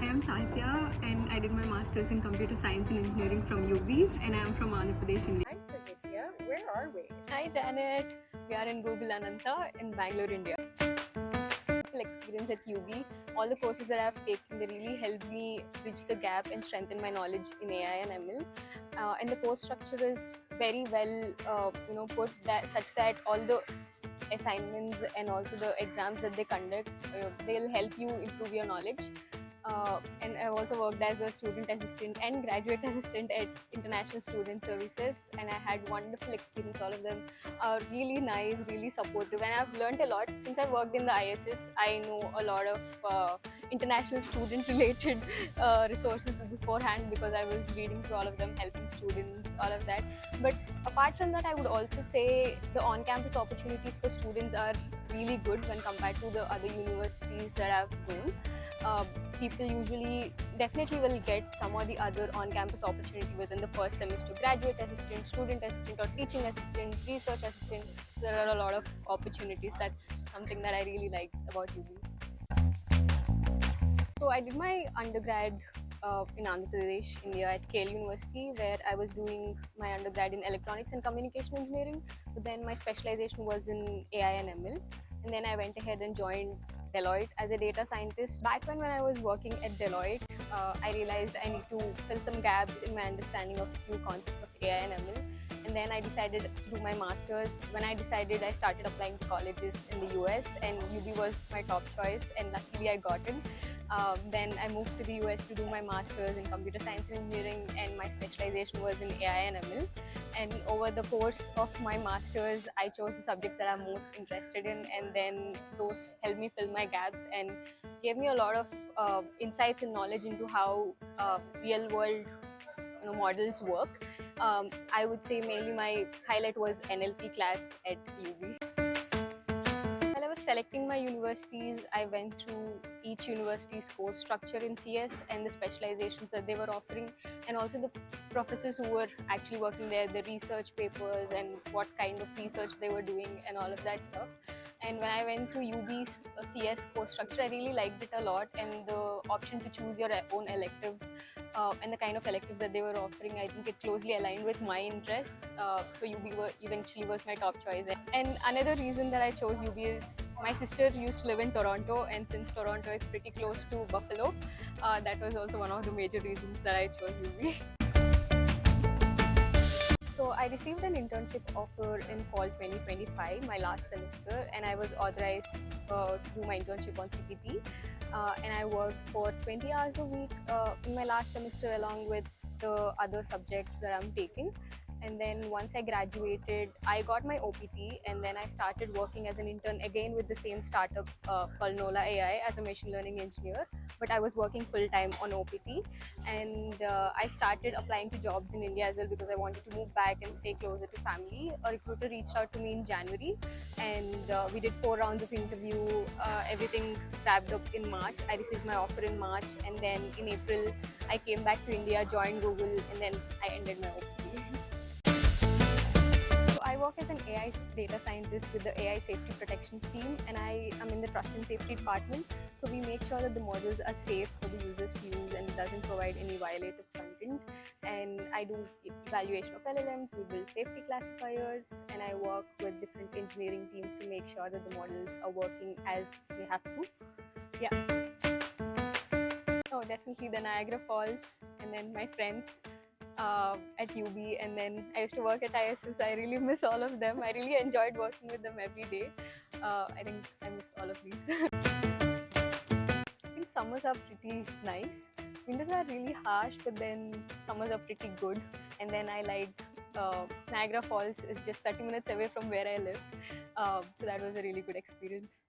I am Satya and I did my Masters in Computer Science and Engineering from UB and I am from Andhra Pradesh, India. Hi Savitya, where are we? Hi Janet, we are in Google Ananta in Bangalore, India. Experience at UB, all the courses that I've taken, they really helped me bridge the gap and strengthen my knowledge in AI and ML. And the course structure is very well, put that such that all the assignments and also the exams that they conduct, they'll help you improve your knowledge. And I've also worked as a student assistant and graduate assistant at International Student Services, and I had wonderful experience. All of them are really nice, really supportive, and I've learned a lot. Since I worked in the ISS, I know a lot of international student related resources beforehand because I was reading through all of them, helping students, all of that. But apart from that, I would also say the on-campus opportunities for students are really good when compared to the other universities that I've known. People usually definitely will get some or the other on-campus opportunity within the first semester: graduate assistant, student assistant, or teaching assistant, research assistant. There are a lot of opportunities. That's something that I really liked about UB. So I did my undergrad in Andhra Pradesh, India, at KL University, where I was doing my undergrad in electronics and communication engineering. But then my specialization was in AI and ML. And then I went ahead and joined Deloitte as a data scientist. Back when I was working at Deloitte, I realized I need to fill some gaps in my understanding of a few concepts of AI and ML. And then I decided to do my master's. When I decided, I started applying to colleges in the US, and UB was my top choice, and luckily I got in. Then I moved to the US to do my master's in computer science and engineering, and my specialization was in AI and ML. And over the course of my master's, I chose the subjects that I'm most interested in, and then those helped me fill my gaps and gave me a lot of insights and knowledge into how real world models work. I would say mainly my highlight was NLP class at UB. While I was selecting my universities, I went through each university's course structure in CS and the specializations that they were offering, and also the professors who were actually working there, the research papers and what kind of research they were doing and all of that stuff. And when I went through UB's CS course structure, I really liked it a lot, and the option to choose your own electives and the kind of electives that they were offering, I think it closely aligned with my interests. So UB eventually was my top choice. And another reason that I chose UB is my sister used to live in Toronto, and since Toronto is pretty close to Buffalo, that was also one of the major reasons that I chose UB. So I received an internship offer in fall 2025, my last semester, and I was authorized to do my internship on CPT. And I worked for 20 hours a week in my last semester along with the other subjects that I'm taking. And then once I graduated, I got my OPT, and then I started working as an intern again with the same startup called Nola AI as a machine learning engineer. But I was working full-time on OPT, and I started applying to jobs in India as well because I wanted to move back and stay closer to family. A recruiter reached out to me in January, and we did 4 rounds of interview. Everything wrapped up in March. I received my offer in March, and then in April, I came back to India, joined Google, and then I ended my OPT. I work as an AI data scientist with the AI safety protections team, and I am in the trust and safety department. So we make sure that the models are safe for the users to use and it doesn't provide any violative content. And I do evaluation of LLMs, we build safety classifiers, and I work with different engineering teams to make sure that the models are working as they have to. Yeah. Oh, definitely the Niagara Falls, and then my friends at UB, and then I used to work at ISS. I really miss all of them. I really enjoyed working with them every day. I think I miss all of these. I think summers are pretty nice. Winters are really harsh, but then summers are pretty good. And then I like Niagara Falls is just 30 minutes away from where I live. So that was a really good experience.